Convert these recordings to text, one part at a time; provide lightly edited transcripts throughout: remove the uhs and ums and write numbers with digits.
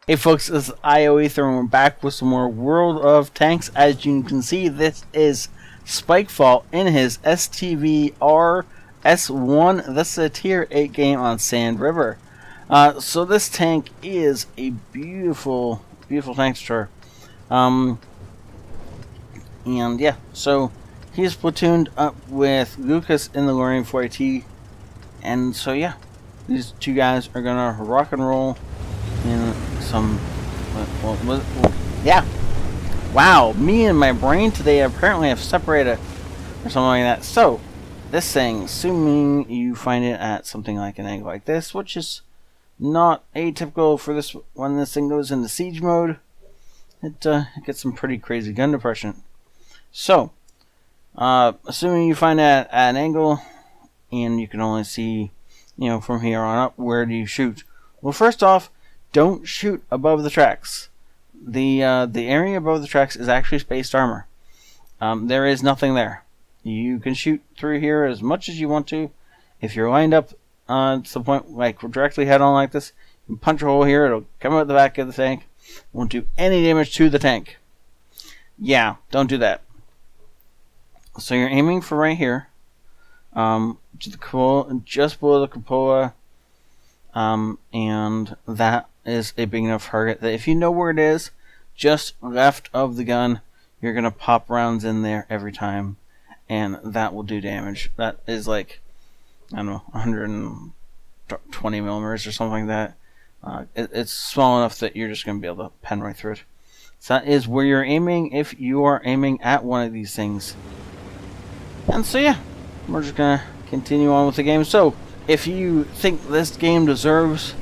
Hey folks, this is ioEther and we're back with some more World of Tanks. As you can see, this is Spikefall in his STV RS1. This is a tier 8 game on Sand River. So this tank is a beautiful, beautiful tank store. And yeah, so he's platooned up with Lucas in the Lorraine 4AT. And so yeah, these two guys are gonna rock and roll in some, yeah. Wow, me and my brain today apparently have separated or something like that. So, this thing, assuming you find it at something like an angle like this, which is not atypical for this when this thing goes into siege mode, it gets some pretty crazy gun depression. So, assuming you find it at an angle, and you can only see, from here on up, where do you shoot? Well, first off, don't shoot above the tracks. The area above the tracks is actually spaced armor. There is nothing there. You can shoot through here as much as you want to. If you're lined up to the point like directly head on like this, you can punch a hole here. It'll come out the back of the tank. Won't do any damage to the tank. Yeah, don't do that. So you're aiming for right here, to the cupola, just below the cupola, and that is a big enough target that if you know where it is, just left of the gun, you're going to pop rounds in there every time, and that will do damage. That is like, I don't know, 120 millimeters or something like that. It's small enough that you're just going to be able to pen right through it. So that is where you're aiming if you are aiming at one of these things. And so yeah, we're just going to continue on with the game. So, if you think this game deserves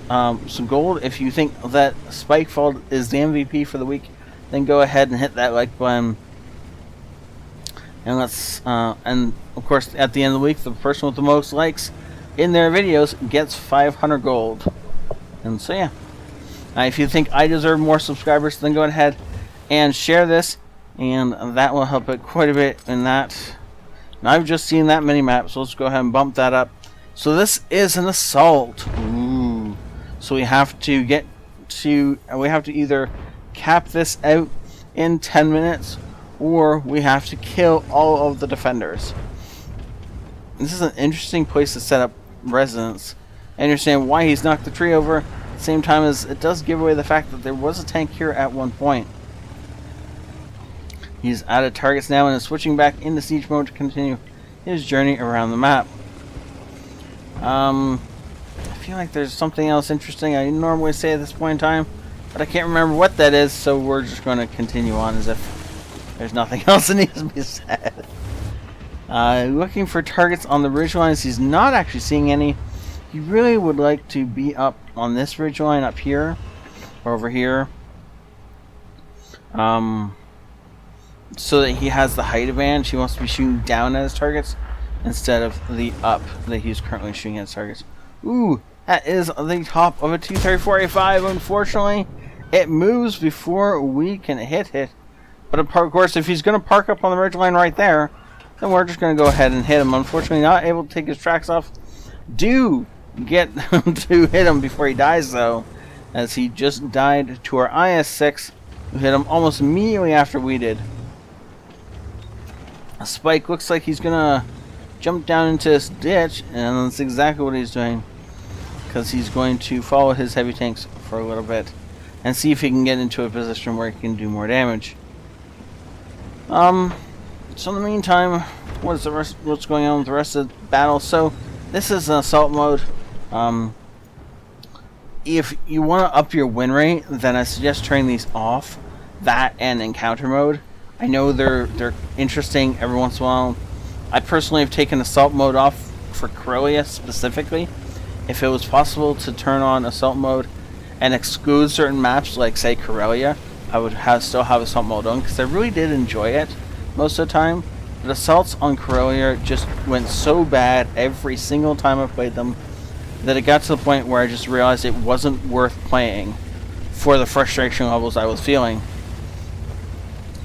some gold, if you think that Spikefall is the MVP for the week, then go ahead and hit that like button. And and of course, at the end of the week, the person with the most likes in their videos gets 500 gold. And so yeah, if you think I deserve more subscribers, then go ahead and share this, and that will help it quite a bit in that. And I've just seen that mini map, so let's go ahead and bump that up. So this is an assault. Ooh. So we have to either cap this out in 10 minutes, or we have to kill all of the defenders. This is an interesting place to set up residence. I understand why he's knocked the tree over, at the same time as it does give away the fact that there was a tank here at one point. He's out of targets now and is switching back into siege mode to continue his journey around the map. I feel like there's something else interesting I normally say at this point in time, but I can't remember what that is, so we're just going to continue on as if there's nothing else that needs to be said. Looking for targets on the ridgelines. He's not actually seeing any. He really would like to be up on this ridgeline up here, or over here, so that he has the height advantage. He wants to be shooting down at his targets instead of the up that he's currently shooting at his targets. Ooh, that is the top of a T-34A5. Unfortunately, it moves before we can hit it. But of course, if he's going to park up on the ridgeline right there, then we're just going to go ahead and hit him. Unfortunately, not able to take his tracks off. Do get to hit him before he dies, though, as he just died to our IS-6, who hit him almost immediately after we did. Spike looks like he's going to jump down into this ditch, and that's exactly what he's doing, because he's going to follow his heavy tanks for a little bit and see if he can get into a position where he can do more damage. So in the meantime, what's going on with the rest of the battle? So this is an assault mode. If you want to up your win rate, then I suggest turning these off, that and encounter mode. I know they're interesting every once in a while. I personally have taken assault mode off for Corellia specifically. If it was possible to turn on assault mode and exclude certain maps, like say Corellia, I would still have assault mode on, because I really did enjoy it most of the time. But assaults on Corellia just went so bad every single time I played them that it got to the point where I just realized it wasn't worth playing for the frustration levels I was feeling.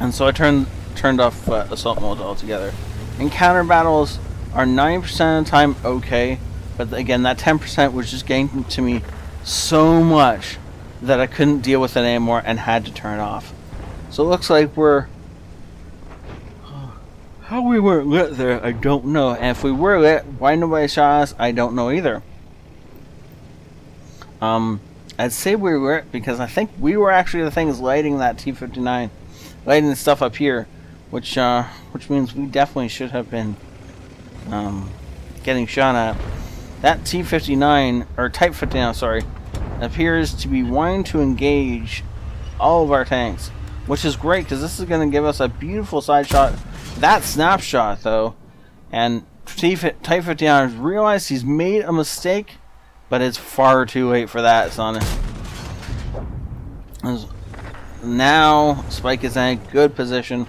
And so I turned off assault mode altogether. Encounter battles are 90% of the time okay, but again, that 10% was just getting to me so much that I couldn't deal with it anymore and had to turn it off. So it looks like we're... How we weren't lit there, I don't know. And if we were lit, why nobody shot us, I don't know either. I'd say we were lit because I think we were actually the things lighting that T-59. Lighting the stuff up here. Which means we definitely should have been getting shot at. That T-59, or Type 59, sorry, appears to be wanting to engage all of our tanks. Which is great, because this is going to give us a beautiful side shot. That snapshot, though, and Type 59 has realized he's made a mistake, but it's far too late for that, son. Now, Spike is in a good position,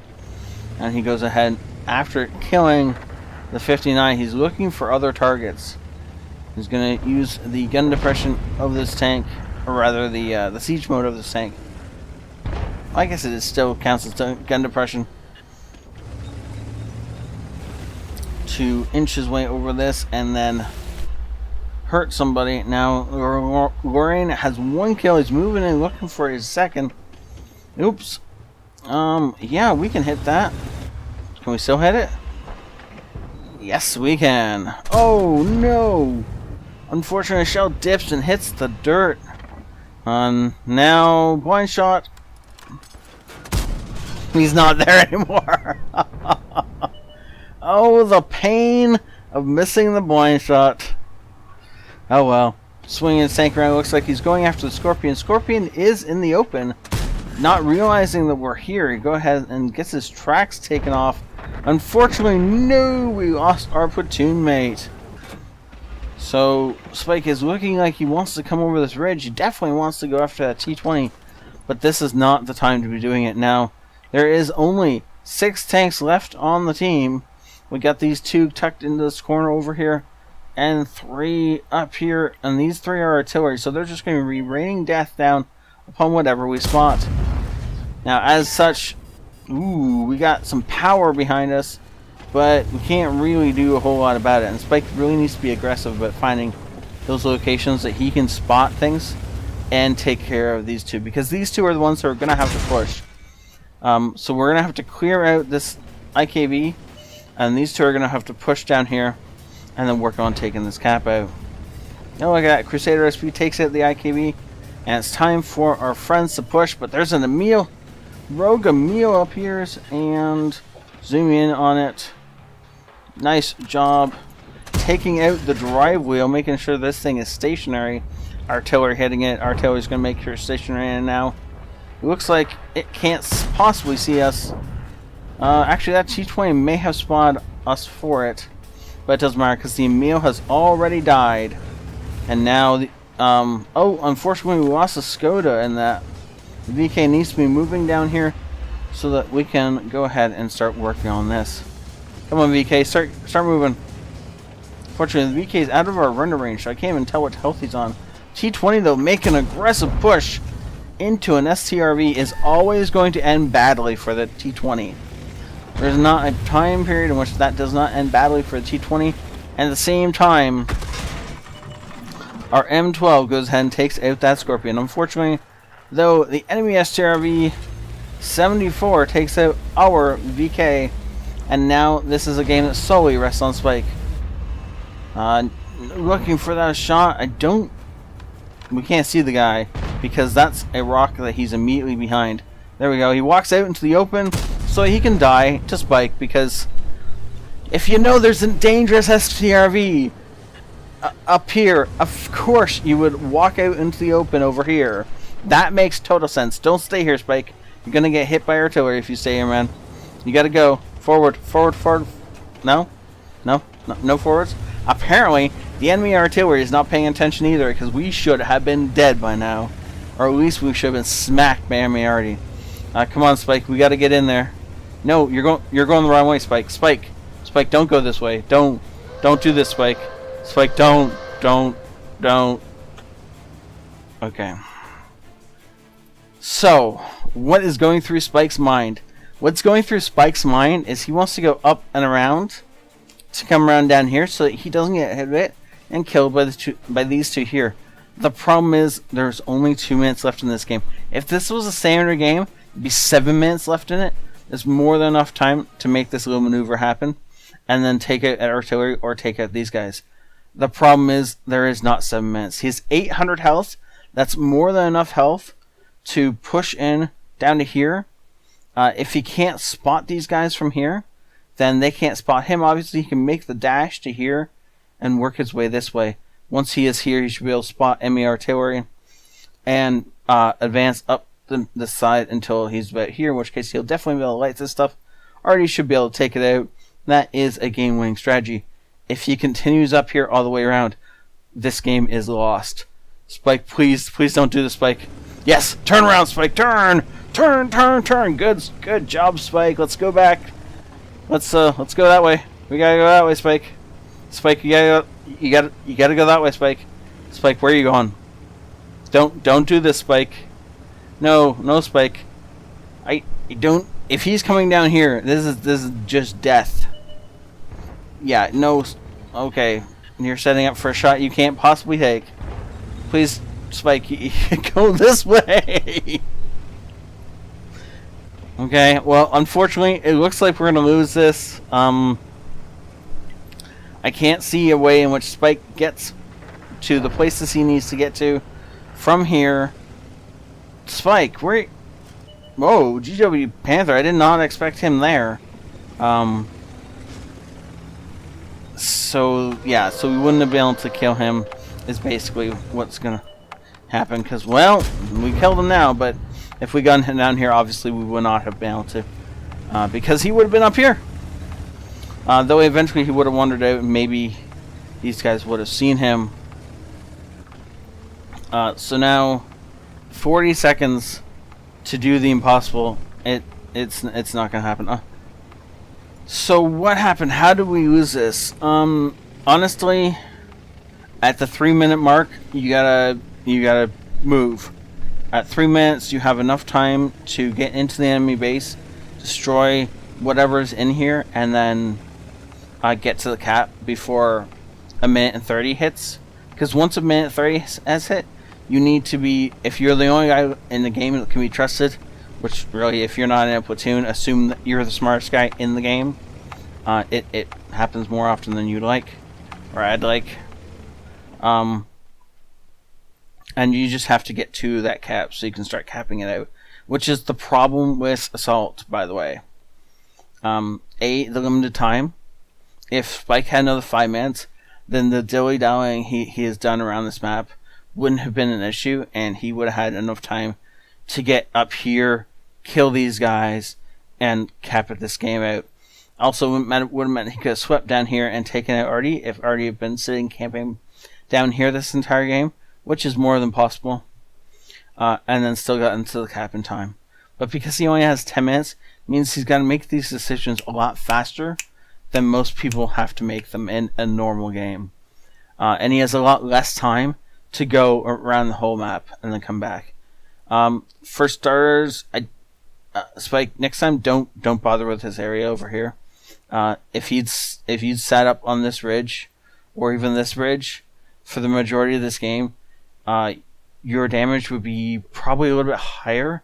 and he goes ahead. After killing the 59, he's looking for other targets. He's going to use the gun depression of this tank, or rather the siege mode of this tank. I guess it still counts as gun depression. To inch his way over this and then hurt somebody. Now Lorraine has one kill. He's moving in looking for his second. Oops. Yeah, we can hit that. Can we still hit it? Yes, we can. Oh no! Unfortunately, shell dips and hits the dirt. Now blind shot. He's not there anymore. Oh, the pain of missing the blind shot. Oh well. Swinging his tank around. Looks like he's going after the Scorpion. Scorpion is in the open. Not realizing that we're here, he goes ahead and gets his tracks taken off. Unfortunately, no, we lost our platoon mate. So Spike is looking like he wants to come over this ridge. He definitely wants to go after that T-20, but this is not the time to be doing it now. There is only 6 tanks left on the team. We got these 2 tucked into this corner over here, and 3 up here, and these 3 are artillery, so they're just going to be raining death down upon whatever we spot. Now, as such, ooh, we got some power behind us, but we can't really do a whole lot about it, and Spike really needs to be aggressive about finding those locations that he can spot things and take care of these 2, because these 2 are the ones that are going to have to push. So we're going to have to clear out this IKV, and these 2 are going to have to push down here and then work on taking this cap out. Oh, look at that. Crusader SP takes out the IKV, and it's time for our friends to push, but there's an Emil. Rogue Emil appears, and zoom in on it. Nice job taking out the drive wheel, making sure this thing is stationary. Artillery hitting it. Artillery's going to make sure it's stationary, and now it looks like it can't possibly see us. Actually, that T-20 may have spawned us for it, but it doesn't matter because the Emil has already died. And now, oh, unfortunately, we lost a Skoda in that. The VK needs to be moving down here so that we can go ahead and start working on this. Come on, VK, start moving. Fortunately, the VK is out of our render range, so I can't even tell what health he's on. T-20, though, make an aggressive push into an STRV is always going to end badly for the T-20. There's not a time period in which that does not end badly for the T-20. And at the same time, our M12 goes ahead and takes out that Scorpion. Unfortunately, though, the enemy STRV 74 takes out our VK. And now this is a game that solely rests on Spike. Looking for that shot. We can't see the guy because that's a rock that he's immediately behind. There we go. He walks out into the open so he can die to Spike, because if you know there's a dangerous STRV up here, of course you would walk out into the open over here. That makes total sense. Don't stay here, Spike. You're gonna get hit by artillery if you stay here, man. You gotta go. Forward. No forwards. Apparently, the enemy artillery is not paying attention either, because we should have been dead by now. Or at least we should have been smacked by enemy arty. Come on, Spike. We gotta get in there. No, you're going the wrong way, Spike. Spike, don't go this way. Don't do this, Spike. Spike, don't. Okay. So, what is going through Spike's mind? What's going through Spike's mind is he wants to go up and around to come around down here so that he doesn't get hit and killed by these 2 here. The problem is there's only 2 minutes left in this game. If this was a standard game, it'd be 7 minutes left in it. There's more than enough time to make this little maneuver happen, and then take out artillery or take out these guys. The problem is there is not 7 minutes. He has 800 health. That's more than enough health to push in down to here. If he can't spot these guys from here, then they can't spot him. Obviously, he can make the dash to here and work his way this way. Once he is here, he should be able to spot enemy artillery and advance up the side until he's about here, in which case he'll definitely be able to light this stuff. Already should be able to take it out. That is a game-winning strategy. If he continues up here all the way around, this game is lost. Spike, please don't do this, Spike. Yes, turn around, Spike, turn! Turn! Good job, Spike. Let's go back. Let's go that way. We gotta go that way, Spike. Spike, you gotta go that way, Spike. Spike, where are you going? Don't do this, Spike. No, Spike. I don't. If he's coming down here, this is just death. Yeah, no. Okay, you're setting up for a shot you can't possibly take. Please, Spike, go this way. Okay, well, unfortunately, it looks like we're gonna lose this. I can't see a way in which Spike gets to the places he needs to get to from here. Spike, where? Whoa, GW Panther! I did not expect him there. So yeah, so we wouldn't have been able to kill him. Is basically what's gonna happen. Because well, we killed him now, but if we got him down here, obviously we would not have been able to, because he would have been up here. Though eventually he would have wandered out, and maybe these guys would have seen him. So now, 40 seconds to do the impossible. It's not gonna happen. So what happened? How did we lose this? Honestly, at the 3-minute mark, you gotta move. At 3 minutes, you have enough time to get into the enemy base, destroy whatever's in here, and then get to the cap before 1:30 hits. Because once 1:30 has hit, you need to be, if you're the only guy in the game that can be trusted, which really, if you're not in a platoon, assume that you're the smartest guy in the game. It happens more often than you'd like, or I'd like. And you just have to get to that cap so you can start capping it out, which is the problem with Assault, by the way. The limited time. If Spike had another 5 minutes, then the dilly-dallying he has done around this map wouldn't have been an issue, and he would have had enough time to get up here, kill these guys, and cap this game out. Also, would have meant he could have swept down here and taken out Artie if Artie had been sitting camping down here this entire game, which is more than possible, and then still got into the cap in time. But because he only has 10 minutes, it means he's got to make these decisions a lot faster than most people have to make them in a normal game. And he has a lot less time to go around the whole map and then come back. For starters, Spike, next time don't bother with his area over here. If you'd sat up on this ridge or even this ridge for the majority of this game, your damage would be probably a little bit higher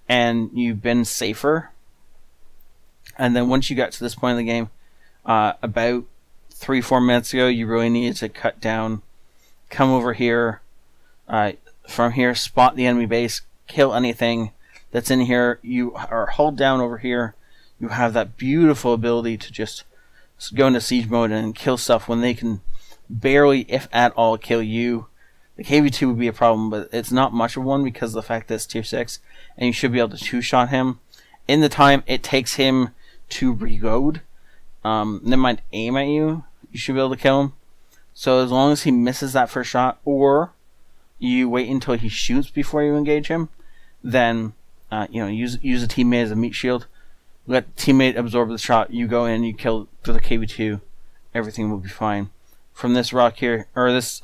and you've been safer. And then once you got to this point in the game, about 3-4 minutes ago, you really needed to cut down, come over here, from here, spot the enemy base, kill anything that's in here. You are hold down over here. You have that beautiful ability to just go into siege mode and kill stuff when they can barely, if at all, kill you. The KV2 would be a problem, but it's not much of one because of the fact that it's tier 6, and you should be able to two-shot him in the time it takes him to reload. Never mind aim at you, you should be able to kill him. So as long as he misses that first shot, or you wait until he shoots before you engage him, then use a teammate as a meat shield. Let teammate absorb the shot. You go in, you kill the KV2. Everything will be fine. From this rock here, or this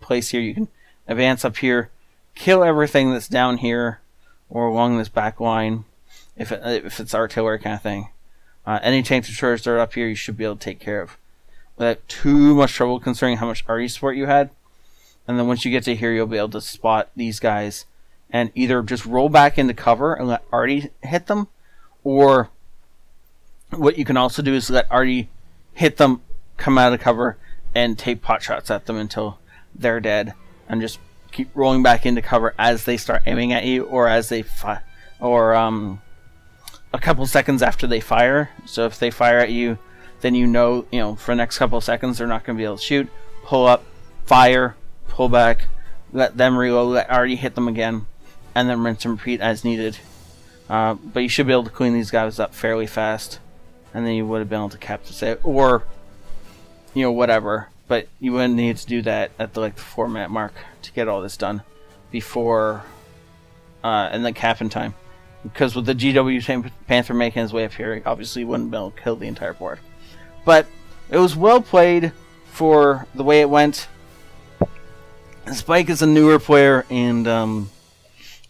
place here, you can advance up here, kill everything that's down here or along this back line. If it's artillery kind of thing, any tank destroyers that are up here, you should be able to take care of without too much trouble. Considering how much arty support you had, And then once you get to here, you'll be able to spot these guys and either just roll back into cover and let Artie hit them, or what you can also do is let Artie hit them, come out of cover, and take pot shots at them until they're dead, and just keep rolling back into cover as they start aiming at you, or as they a couple seconds after they fire. So if they fire at you, then you know for the next couple of seconds they're not going to be able to shoot. Pull up, fire, pull back, let them reload, let Artie hit them again, and then rinse and repeat as needed. But you should be able to clean these guys up fairly fast, and then you would have been able to capture it, or whatever. But you wouldn't need to do that at the 4-minute mark to get all this done before and the cap in time. Because with the GW Panther making his way up here, he obviously wouldn't be able to kill the entire board. But it was well played for the way it went. Spike is a newer player, and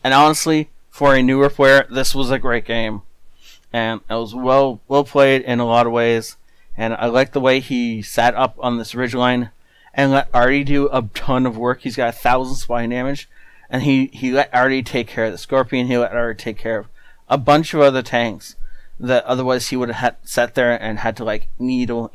honestly, for a newer player, this was a great game, and it was well played in a lot of ways. And I like the way he sat up on this ridge line and let Artie do a ton of work. He's got 1,000 spine damage, and he let Artie take care of the Scorpion. He let Artie take care of a bunch of other tanks that otherwise he would have sat there and had to needle,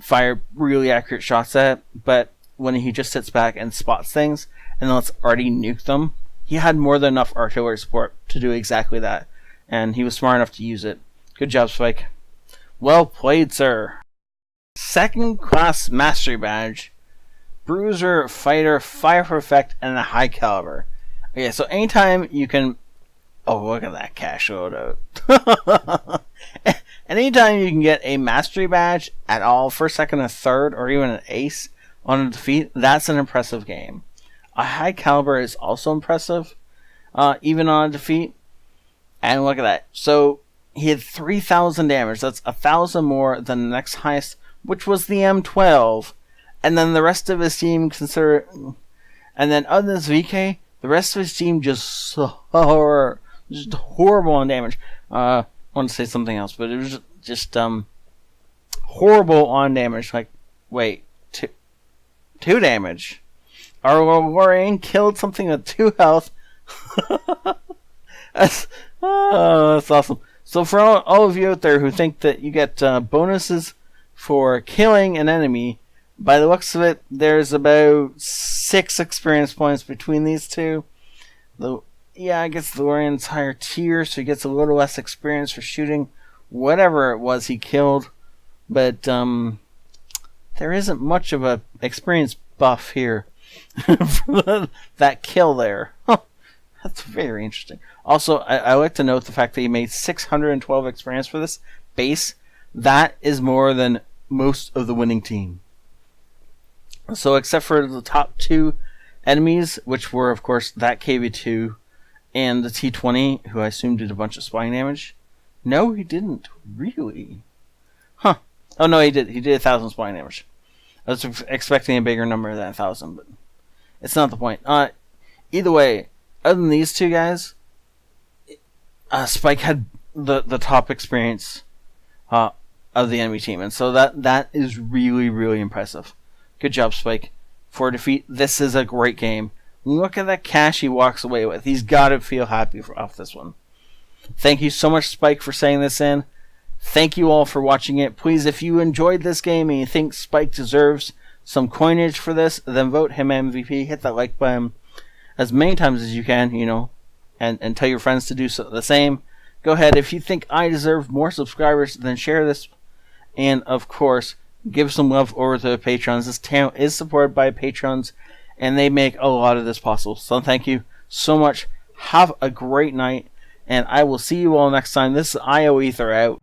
fire really accurate shots at. But when he just sits back and spots things and lets Artie nuke them, he had more than enough artillery support to do exactly that, and he was smart enough to use it. Good job, Spike. Well played, sir. Second class mastery badge, bruiser, fighter, fire for effect, and a high caliber. Okay, so anytime you can, oh, look at that cash loadout. Anytime you can get a mastery badge at all, first, second, and third, or even an ace on a defeat, that's an impressive game. A high caliber is also impressive, even on a defeat. And look at that. So he had 3,000 damage. That's 1,000 more than the next highest, which was the M12. And then the rest of his team and then other than this VK, the rest of his team just horrible on damage. I want to say something else, but it was just horrible on damage. Wait, two damage. Our Warrior killed something with 2 health. That's awesome. So for all of you out there who think that you get bonuses for killing an enemy, by the looks of it, there's about 6 experience points between these two. I guess the Warrior's higher tier, so he gets a little less experience for shooting whatever it was he killed. But there isn't much of a experience buff here for that kill there. Huh. That's very interesting. Also, I like to note the fact that he made 612 experience for this base. That is more than most of the winning team. So except for the top 2 enemies, which were, of course, that KV2 and the T20, who I assume did a bunch of spine damage. No, he didn't. Really? Huh. Oh, no, he did. He did 1,000 spine damage. I was expecting a bigger number than 1,000, but it's not the point. Either way, other than these two guys, Spike had the top experience of the enemy team, and so that is really, really impressive. Good job, Spike. For defeat, this is a great game. Look at that cash he walks away with. He's got to feel happy off this one. Thank you so much, Spike, for saying this in. Thank you all for watching it. Please, if you enjoyed this game and you think Spike deserves some coinage for this, then vote him MVP. Hit that like button as many times as you can, and tell your friends to do the same. Go ahead. If you think I deserve more subscribers, then share this. And, of course, give some love over to the Patrons. This channel is supported by Patrons, and they make a lot of this possible. So thank you so much. Have a great night, and I will see you all next time. This is ioEther out.